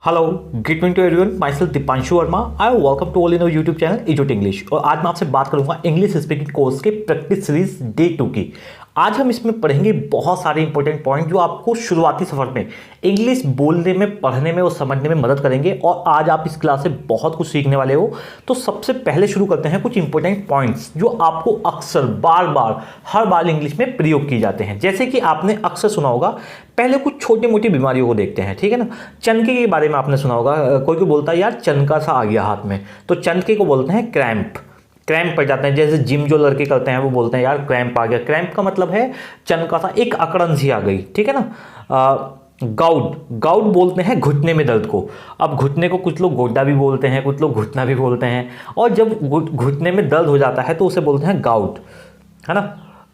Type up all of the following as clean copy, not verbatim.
Hello, good evening to everyone. Myself Deepanshu Verma. I welcome to all in our YouTube channel इजोट English. और आज मैं आपसे बात करूंगा इंग्लिश स्पीकिंग कोर्स के प्रैक्टिस सीरीज डे 2 की। आज हम इसमें पढ़ेंगे बहुत सारे इंपॉर्टेंट पॉइंट जो आपको शुरुआती सफर में इंग्लिश बोलने में, पढ़ने में और समझने में मदद करेंगे। और आज आप इस क्लास से बहुत कुछ सीखने वाले हो। तो सबसे पहले शुरू करते हैं कुछ इंपॉर्टेंट पॉइंट्स जो आपको अक्सर बार बार हर बार इंग्लिश में प्रयोग किए जाते हैं। जैसे कि आपने अक्सर सुना होगा, पहले कुछ छोटी मोटी बीमारियों को देखते हैं, ठीक है ना। चनके के बारे में आपने सुना होगा, कोई बोलता है यार चनका सा आ गया हाथ में, तो चनके को बोलते हैं क्रैम्प। क्रैम्प पड़ जाते हैं। जैसे जिम जो लड़के करते हैं वो बोलते हैं यार क्रैम्प आ गया। क्रैम्प का मतलब है चनका सा, एक अकड़न सी आ गई, ठीक है ना। गाउट, गाउट बोलते हैं घुटने में दर्द को। अब घुटने को कुछ लोग गोड्डा भी बोलते हैं, कुछ लोग घुटना भी बोलते हैं। और जब घुटने में दर्द हो जाता है तो उसे बोलते हैं गाउट, है ना।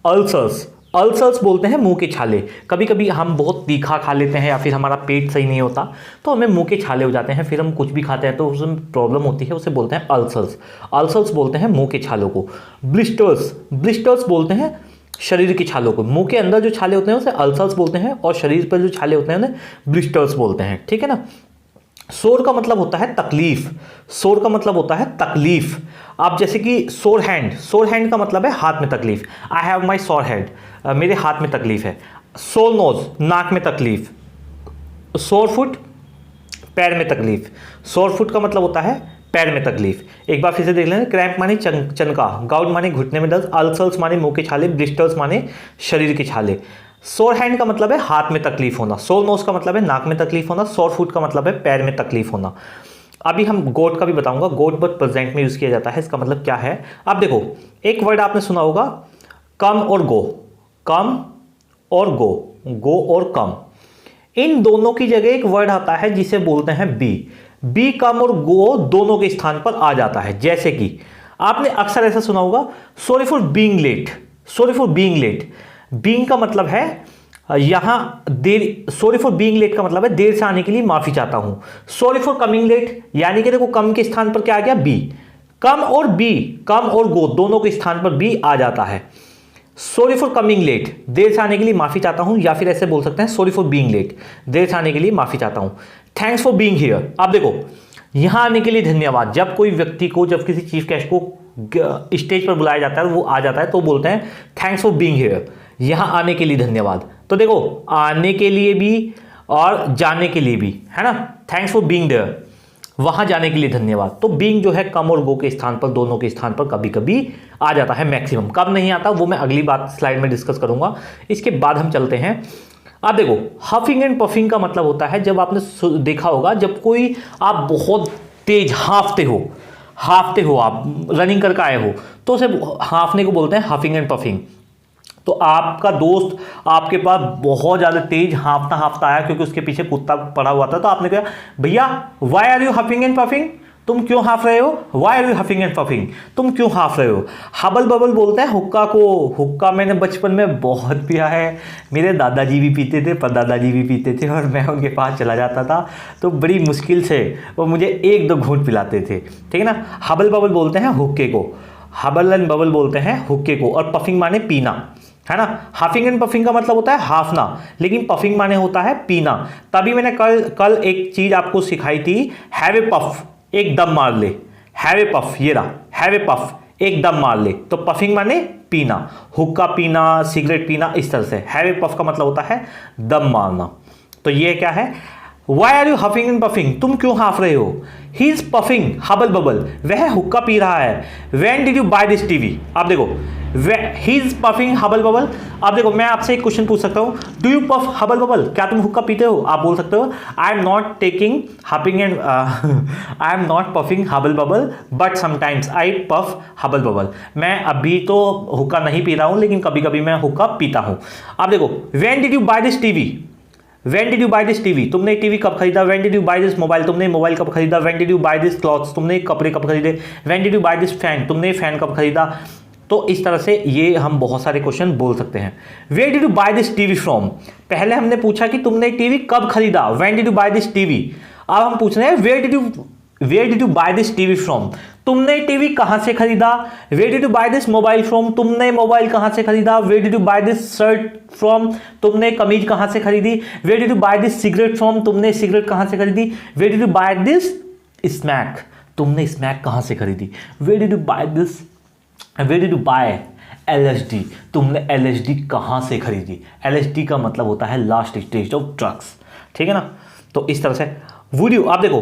अल्सर्स, अल्सर्स बोलते हैं मुंह के छाले। कभी कभी हम बहुत तीखा खा लेते हैं या फिर हमारा पेट सही नहीं होता तो हमें मुंह के छाले हो जाते हैं, फिर हम कुछ भी खाते हैं तो उसमें प्रॉब्लम होती है, उसे बोलते हैं अल्सर्स। अल्सर्स बोलते हैं मुंह के छालों को। ब्लिस्टर्स, ब्लिस्टर्स बोलते हैं शरीर के छालों को। मुंह के अंदर जो छाले होते हैं उसे अल्सर्स बोलते हैं और शरीर पर जो छाले होते हैं उन्हें ब्लिस्टर्स बोलते हैं, ठीक है ना। सोर का मतलब होता है तकलीफ। सोर का मतलब होता है तकलीफ। आप जैसे कि सोर हैंड, सोर हैंड का मतलब है हाथ में तकलीफ। आई हैव माई सोर हैंड, मेरे हाथ में तकलीफ है। सोर नोज, नाक में तकलीफ। सोर फुट, पैर में तकलीफ। सोर फुट का मतलब होता है पैर में तकलीफ। एक बार फिर से देख लें। क्रैम्प माने चनका, गाउट माने घुटने में दर्द, अल्सर्स माने मुंह के छाले, ब्लिस्टर्स माने शरीर के छाले। सोर हैंड का मतलब है हाथ में तकलीफ होना। सोर नोज का मतलब है नाक में तकलीफ होना। सोर फुट का मतलब है पैर में तकलीफ होना। अभी हम गोट का भी बताऊंगा। गोट बट प्रेजेंट में यूज किया जाता है। इसका मतलब क्या है, आप देखो, एक वर्ड आपने सुना होगा कम और गो। कम और गो, गो और कम, इन दोनों की जगह एक वर्ड आता है जिसे बोलते हैं बी। बी, कम और गो दोनों के स्थान पर आ जाता है। जैसे कि आपने अक्सर ऐसा सुना होगा, sorry for being late. Sorry for being late, being का मतलब है यहां देर। सॉरी फॉर बीइंग लेट का मतलब है देर से आने के लिए माफी चाहता हूं। सॉरी फॉर कमिंग लेट, यानी कि देखो कम के स्थान पर क्या आ गया, बी। कम और बी, कम और गो दोनों के स्थान पर बी आ जाता है। सॉरी फॉर कमिंग लेट, देर से आने के लिए माफी चाहता हूं, या फिर ऐसे बोल सकते हैं सॉरी फॉर बीइंग लेट, देर से आने के लिए माफी चाहता हूं। थैंक्स फॉर बीइंग हियर, आप देखो यहां आने के लिए धन्यवाद। जब कोई व्यक्ति को, जब किसी चीफ गेस्ट को स्टेज पर बुलाया जाता है, वो आ जाता है तो बोलते हैं थैंक्स फॉर बीइंग हियर, यहां आने के लिए धन्यवाद। तो देखो आने के लिए भी और जाने के लिए भी, है ना। थैंक्स फॉर बीइंग देयर, वहां जाने के लिए धन्यवाद। तो बीइंग जो है कम और गो के स्थान पर, दोनों के स्थान पर कभी कभी आ जाता है, मैक्सिमम। कब नहीं आता वो मैं अगली बात स्लाइड में डिस्कस करूंगा। इसके बाद हम चलते हैं। आप देखो हफिंग एंड पफिंग का मतलब होता है, जब आपने देखा होगा जब कोई आप बहुत तेज हांफते हो, आप रनिंग करके आए हो तो उसे हांफने को बोलते हैं हफिंग एंड पफिंग। तो आपका दोस्त आपके पास बहुत ज़्यादा तेज हांफता हांफता आया क्योंकि उसके पीछे कुत्ता पड़ा हुआ था, तो आपने कहा भैया why are you huffing and puffing, तुम क्यों हाफ रहे हो, why are you huffing and puffing, तुम क्यों हाफ रहे हो। हबल बबल बोलते हैं हुक्का को। हुक्का मैंने बचपन में बहुत पिया है, मेरे दादाजी भी पीते थे, परदादाजी भी पीते थे, और मैं उनके पास चला जाता था तो बड़ी मुश्किल से वो मुझे एक दो घूंट पिलाते थे, ठीक है ना। हबल बबल बोलते हैं हुक्के को, हबल एंड बबल बोलते हैं हुक्के को। और पफिंग माने पीना, है ना। हफिंग एंड पफिंग का मतलब होता है हाफना, लेकिन पफिंग माने होता है पीना। तभी मैंने कल एक चीज आपको सिखाई थी, हैव ए पफ, एक दम मार ले। हैव ए पफ, ये रहा, हैव ए पफ, एक दम मार ले। तो पफिंग माने पीना, हुक्का पीना, सिगरेट पीना, इस तरह से। हैव ए पफ का मतलब होता है दम मारना। तो ये क्या है, why are you huffing and puffing, तुम क्यों हाफ रहे हो। He is puffing hubble bubble, वह हुक्का पी रहा है। When did you buy this TV, आप देखो he is puffing hubble bubble. आप देखो मैं आपसे एक क्वेश्चन पूछ सकता हूँ, do you puff hubble bubble, क्या तुम हुक्का पीते हो। आप बोल सकते हो I am not taking huffing and I am not puffing hubble bubble but sometimes I puff hubble bubble, मैं अभी तो हुक्का नहीं पी रहा हूँ लेकिन कभी कभी मैं हुक्का पीता हूँ। आप देखो when did you buy this TV, When did you buy this TV, तुमने टीवी कब खरीदा। When did you buy this mobile, तुमने मोबाइल कब खरीदा। When did you buy this clothes, तुमने कपड़े कब खरीदे। When did you buy this fan, तुमने फैन कब खरीदा। तो इस तरह से ये हम बहुत सारे क्वेश्चन बोल सकते हैं। Where did you buy this TV from, पहले हमने पूछा कि तुमने टीवी कब खरीदा, When did you buy this TV। अब हम पूछ रहे हैं where did you buy this TV from, तुमने टीवी कहां से खरीदा। Where did you buy this mobile from, तुमने मोबाइल कहां से खरीदा। Where did you buy this shirt from, तुमने कमीज कहां से खरीदी। Where did you buy this cigarette from, तुमने सिगरेट कहां से खरीदी। Where did you buy this smack, तुमने स्मैक कहां से खरीदी। Where did you buy this, where did you bye LSD, तुमने LSD कहां से खरीदी। LSD का मतलब होता है लास्ट स्टेज ऑफ ड्रग्स, ठीक है ना। तो इस तरह से वुड यू, आप देखो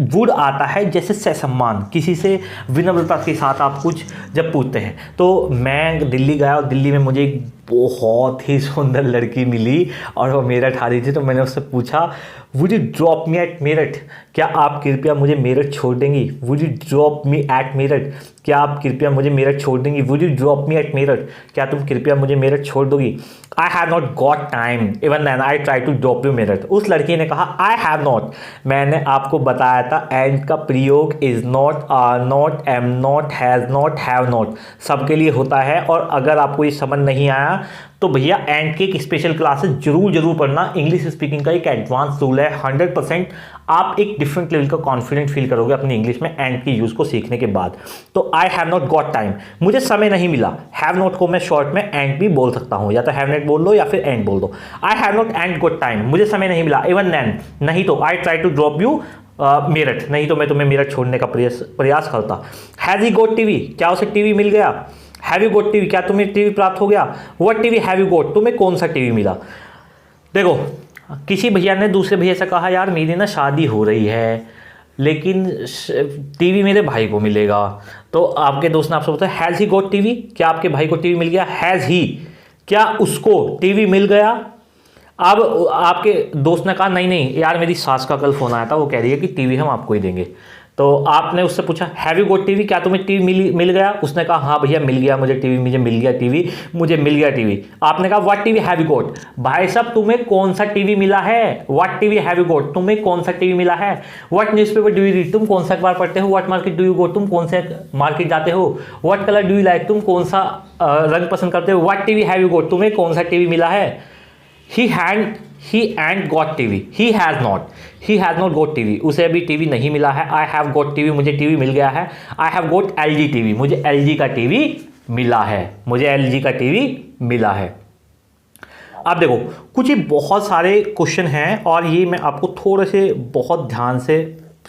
वुड आता है जैसे सम्मान, किसी से विनम्रता के साथ आप कुछ जब पूछते हैं। तो मैं दिल्ली गया और दिल्ली में मुझे एक बहुत ही सुंदर लड़की मिली और वो मेरठ आ रही थी, तो मैंने उससे पूछा would you drop me at Meerut, क्या आप कृपया मुझे मेरठ छोड़ देंगी। Would you drop me at Meerut, क्या आप कृपया मुझे मेरठ छोड़ देंगी। Would you drop me at Meerut, क्या तुम कृपया मुझे मेरठ छोड़ दोगी। I have not got time even then I try to drop you Meerut, उस लड़की ने कहा आई हैव नॉट, मैंने आपको बताया था एंड का प्रयोग is not, are not, am not, has not, have not सबके लिए होता है। और अगर आपको ये समझ नहीं आया तो भैया एंड की एक स्पेशल क्लासेस जरूर पढ़ना। इंग्लिश स्पीकिंग का एक एडवांस टूल है, 100% आप एक डिफरेंट लेवल का कॉन्फिडेंट फील करोगे अपनी इंग्लिश में एंड की यूज़ को सीखने के बाद। तो आई हैव नॉट गॉट टाइम, मुझे समय नहीं मिला। हैव नॉट को मैं शॉर्ट में एंड भी बोल सकता हूँ, या तो हैव नॉट बोल दो या फिर एंड बोल दो। I have not and got time, मुझे समय नहीं मिला। इवन देन, नहीं तो I try to drop you Meerut, नहीं तो मैं तुम्हें मेरठ छोड़ने का प्रयास करता। हैज़ ही गॉट टीवी, क्या उसे टीवी मिल गया। हैव यू गॉट टीवी, क्या तुम्हें टीवी प्राप्त हो गया। What TV have you got, तुम्हें कौन सा टीवी मिला। देखो किसी भैया ने दूसरे भैया से कहा यार मेरी ना शादी हो रही है लेकिन टीवी मेरे भाई को मिलेगा। तो आपके दोस्त ने आपसे पूछा हैज़ ही गॉट टीवी, क्या आपके भाई को टीवी मिल गया। हैज़ ही, क्या उसको टीवी मिल गया। अब आपके दोस्त ने कहा नहीं नहीं यार मेरी सास का कल फ़ोन आया था, वो कह रही है कि टीवी हम आपको ही देंगे। तो आपने उससे पूछा हैव यू गॉट टीवी, क्या तुम्हें टीवी मिल गया। उसने कहा हाँ भैया मिल गया मुझे टीवी, मुझे मिल गया टीवी, मुझे मिल गया टीवी। आपने कहा what TV have you got, भाई साहब तुम्हें कौन सा टीवी मिला है। What TV have you got, तुम्हें कौन सा टीवी मिला है। What newspaper do you read, तुम कौन सा अखबार पढ़ते हो। What market do you go, तुम कौन से मार्केट जाते हो। What colour do you like, तुम कौन सा रंग पसंद करते हो। What TV have you got, तुम्हें कौन सा टीवी मिला है। he and got TV, he has not got TV, उसे अभी टीवी नहीं मिला है। I have got TV, मुझे टीवी मिल गया है। I have got LG TV, मुझे LG का टीवी मिला है, मुझे LG का टीवी मिला है। अब देखो कुछ ही बहुत सारे क्वेश्चन हैं और ये मैं आपको थोड़े से बहुत ध्यान से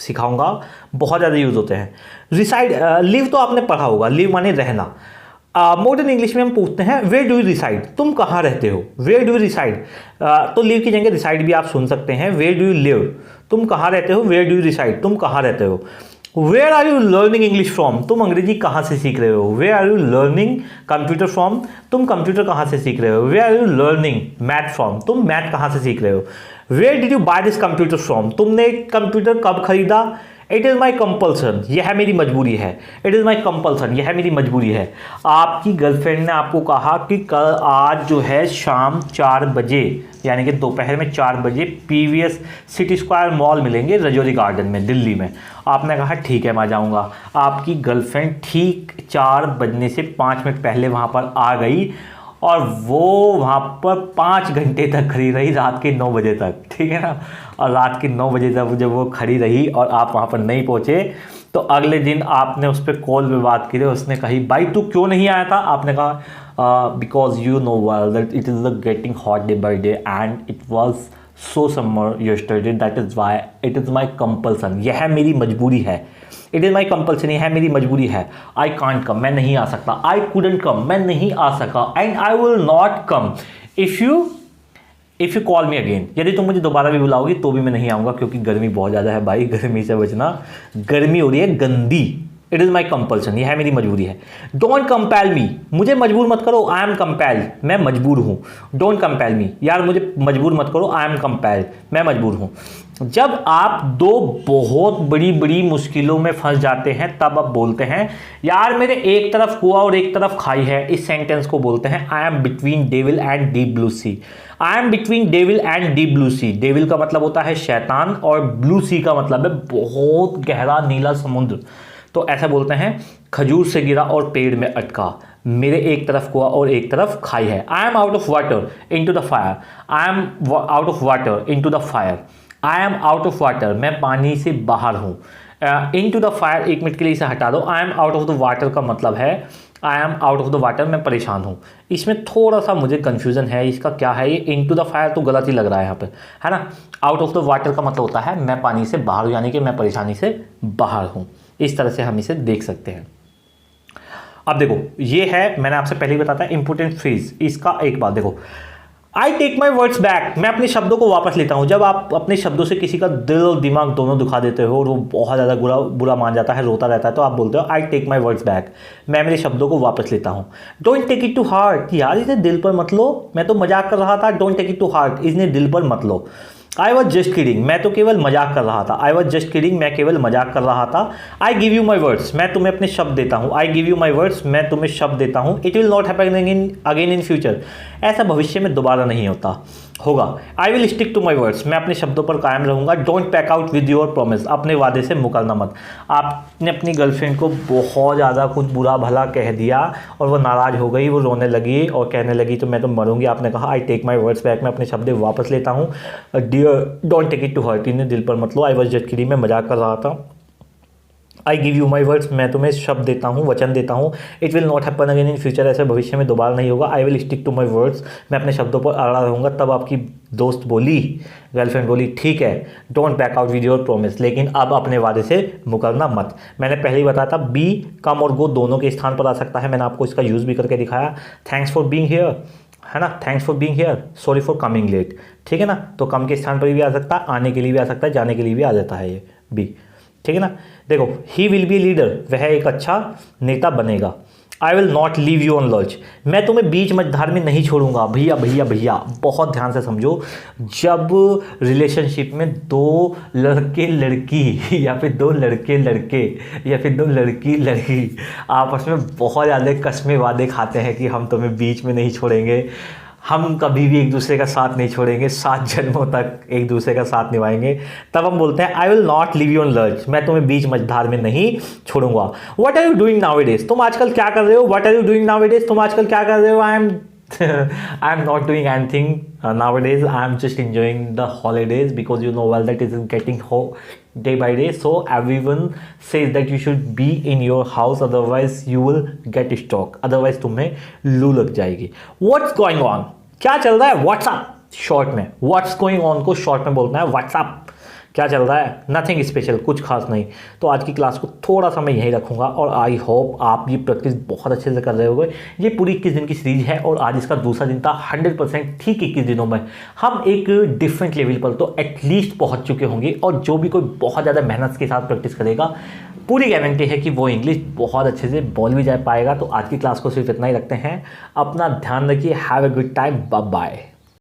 सिखाऊंगा, बहुत ज़्यादा यूज़ होते हैं। रिसाइड, लिव तो आपने पढ़ा होगा, लिव माने रहना। मॉडर्न इंग्लिश में हम पूछते हैं वेयर डू यू रिसाइड, तुम कहाँ रहते हो। वेयर डू यू रिसाइड, तो लिव की जगह रिसाइड भी आप सुन सकते हैं। वेयर डू यू लिव, तुम कहाँ रहते हो। वेयर डू यू रिसाइड, तुम कहाँ रहते हो। Where are you learning English from, तुम अंग्रेजी कहाँ से सीख रहे हो। Where are you learning computer from, तुम कंप्यूटर कहाँ से सीख रहे हो। Where are you learning math from, तुम मैथ कहाँ से सीख रहे हो। Where did you buy this computer from, तुमने कंप्यूटर कब खरीदा। इट इज़ माई कंपल्सन, यह मेरी मजबूरी है। इट इज़ माई कंपल्सन, यह मेरी मजबूरी है। आपकी गर्लफ्रेंड ने आपको कहा कि कल आज जो है शाम 4 बजे यानी कि दोपहर में 4 बजे PVS सिटी स्क्वायर मॉल मिलेंगे रजौरी गार्डन में दिल्ली में। आपने कहा ठीक है मैं जाऊँगा। आपकी गर्लफ्रेंड ठीक 4 बजने से 5 मिनट पहले वहाँ पर आ गई और वो वहाँ पर 5 घंटे तक खड़ी रही, रात के 9 बजे तक, ठीक है ना। और रात के 9 बजे तक जब वो खड़ी रही और आप वहाँ पर नहीं पहुँचे तो अगले दिन आपने उस पर कॉल पे बात की, उसने कही भाई तू क्यों नहीं आया था। आपने कहा because you know well that it is the getting hot day by day and it was so summer yesterday, that is why it is my compulsion, यह मेरी मजबूरी है। इट इज़ माई कंपल्सन, यह मेरी मजबूरी है। आई कांट कम, मैं नहीं आ सकता। आई कुडंट कम, मैं नहीं आ सका। And I will not come if you call me again, यदि तुम मुझे दोबारा भी बुलाओगी तो भी मैं नहीं आऊँगा क्योंकि गर्मी बहुत ज़्यादा है भाई, गर्मी से बचना, गर्मी हो रही है गंदी। इट इज़ माई कंपल्सन, यह है मेरी मजबूरी है। डोंट कंपेल मी, मुझे मजबूर मत करो। आई एम कंपेल्ड, मैं मजबूर हूँ। डोंट कंपेल मी, यार मुझे मजबूर मत करो। आई एम कंपेल्ड, मैं मजबूर हूँ। जब आप दो बहुत बड़ी मुश्किलों में फंस जाते हैं तब आप बोलते हैं यार मेरे एक तरफ कुआं और एक तरफ खाई है। इस सेंटेंस को बोलते हैं I am between devil and deep blue sea. I am between devil and deep blue sea, devil का मतलब होता है शैतान और ब्लू सी का मतलब है बहुत गहरा नीला समुद्र। तो ऐसा बोलते हैं खजूर से गिरा और पेड़ में अटका, मेरे एक तरफ कुआं और एक तरफ खाई है। I am out of water into the fire, I am out of water into the fire. I am out of water, मैं पानी से बाहर हूँ। इन टू द फायर, 1 मिनट के लिए इसे हटा दो। I am out of the water का मतलब है I am out of the water, मैं परेशान हूँ। इसमें थोड़ा सा मुझे कन्फ्यूजन है, इसका क्या है ये, इन टू द फायर तो गलत ही लग रहा है यहाँ पे, है ना। आउट ऑफ द वाटर का मतलब होता है मैं पानी से बाहर हूँ, यानी कि मैं परेशानी से बाहर हूँ। इस तरह से हम इसे देख सकते हैं। अब देखो, ये है, मैंने आपसे पहले ही बताया इंपॉर्टेंट फ्रेज। इसका एक बात देखो, I take my words back, मैं अपने शब्दों को वापस लेता हूँ। जब आप अपने शब्दों से किसी का दिल और दिमाग दोनों दुखा देते हो और वो बहुत ज़्यादा बुरा मान जाता है, रोता रहता है, तो आप बोलते हो I take my words back, मैं मेरे शब्दों को वापस लेता हूँ। Don't take it to heart, यार इसे दिल पर मत लो, मैं तो मजाक कर रहा था। Don't take it to heart, इसने दिल पर मत लो। आई वॉज जस्ट किडिंग, मैं तो केवल मजाक कर रहा था। आई वॉज जस्ट किडिंग, मैं केवल मजाक कर रहा था। I give you my words, मैं तुम्हें अपने शब्द देता हूँ। I give you my words, मैं तुम्हें शब्द देता हूँ। It will not happen again in future, ऐसा भविष्य में दोबारा नहीं होगा। I will stick to my words, मैं अपने शब्दों पर कायम रहूँगा। Don't pack out with your promise, अपने वादे से मुकरना मत। आपने अपनी गर्लफ्रेंड को बहुत ज़्यादा कुछ बुरा भला कह दिया और वो नाराज़ हो गई, वो रोने लगी और कहने लगी तो मैं तो मरूंगी। आपने कहा I take my words back, मैं अपने शब्द वापस लेता हूँ। Dear don't take it to heart, इन्हें दिल पर मत लो। आई वॉज जस्ट किडिंग, मैं मजाक कर रहा था। I give you my words, मैं तुम्हें शब्द देता हूँ, वचन देता हूँ। It will not happen again in future, ऐसे भविष्य में दोबारा नहीं होगा। I will stick to my words, मैं अपने शब्दों पर अड़ा रहूँगा। तब आपकी दोस्त बोली, गर्लफ्रेंड बोली, ठीक है don't back out with your promise, लेकिन अब अपने वादे से मुकरना मत। मैंने पहले ही बताया था बी कम और गो दोनों के स्थान पर आ सकता है, मैंने आपको इसका यूज़ भी करके दिखाया। थैंक्स फॉर बीइंग हियर, है ना, thanks for being here, sorry for coming late, ठीक है ना। तो कम के स्थान पर भी आ सकता है, आने के लिए भी आ सकता है, जाने के लिए भी आ जाता है ये बी, ठीक है ना। देखो, ही विल बी लीडर, वह एक अच्छा नेता बनेगा। आई will not leave you on lurch, मैं तुम्हें बीच मझधार में नहीं छोड़ूंगा। भैया भैया भैया बहुत ध्यान से समझो, जब रिलेशनशिप में दो लड़के लड़की या फिर दो लड़के लड़के या फिर दो लड़की लड़की आपस में बहुत ज़्यादा कस्में वादे खाते हैं कि हम तुम्हें बीच में नहीं छोड़ेंगे, हम कभी भी एक दूसरे का साथ नहीं छोड़ेंगे, 7 जन्मों तक एक दूसरे का साथ निभाएंगे, तब हम बोलते हैं I will not leave you on lurch, मैं तुम्हें बीच मझधार में नहीं छोड़ूंगा। What are you doing nowadays, तुम आजकल क्या कर रहे हो। What are you doing nowadays, तुम आजकल क्या कर रहे हो। I am not doing anything nowadays. I am just enjoying the holidays because you know well that it is getting day by day. So everyone says that you should be in your house, otherwise you will get stroke. Otherwise तुम्हें लू लग जाएगी। What's going on? क्या चल रहा है। WhatsApp short में, What's going on को शॉर्ट में बोलना है WhatsApp। क्या चल रहा है, नथिंग स्पेशल, कुछ खास नहीं। तो आज की क्लास को थोड़ा सा मैं यहीं रखूंगा और आई होप आप ये प्रैक्टिस बहुत अच्छे से कर रहे होंगे। ये पूरी 21 दिन की सीरीज है और आज इसका दूसरा दिन था। 100% ठीक 21 दिनों में हम एक डिफरेंट लेवल पर तो एटलीस्ट पहुंच चुके होंगे, और जो भी कोई बहुत ज़्यादा मेहनत के साथ प्रैक्टिस करेगा पूरी गारंटी है कि वो इंग्लिश बहुत अच्छे से बोल भी जा पाएगा। तो आज की क्लास को सिर्फ इतना ही रखते हैं। अपना ध्यान रखिए, have a good time, bye bye.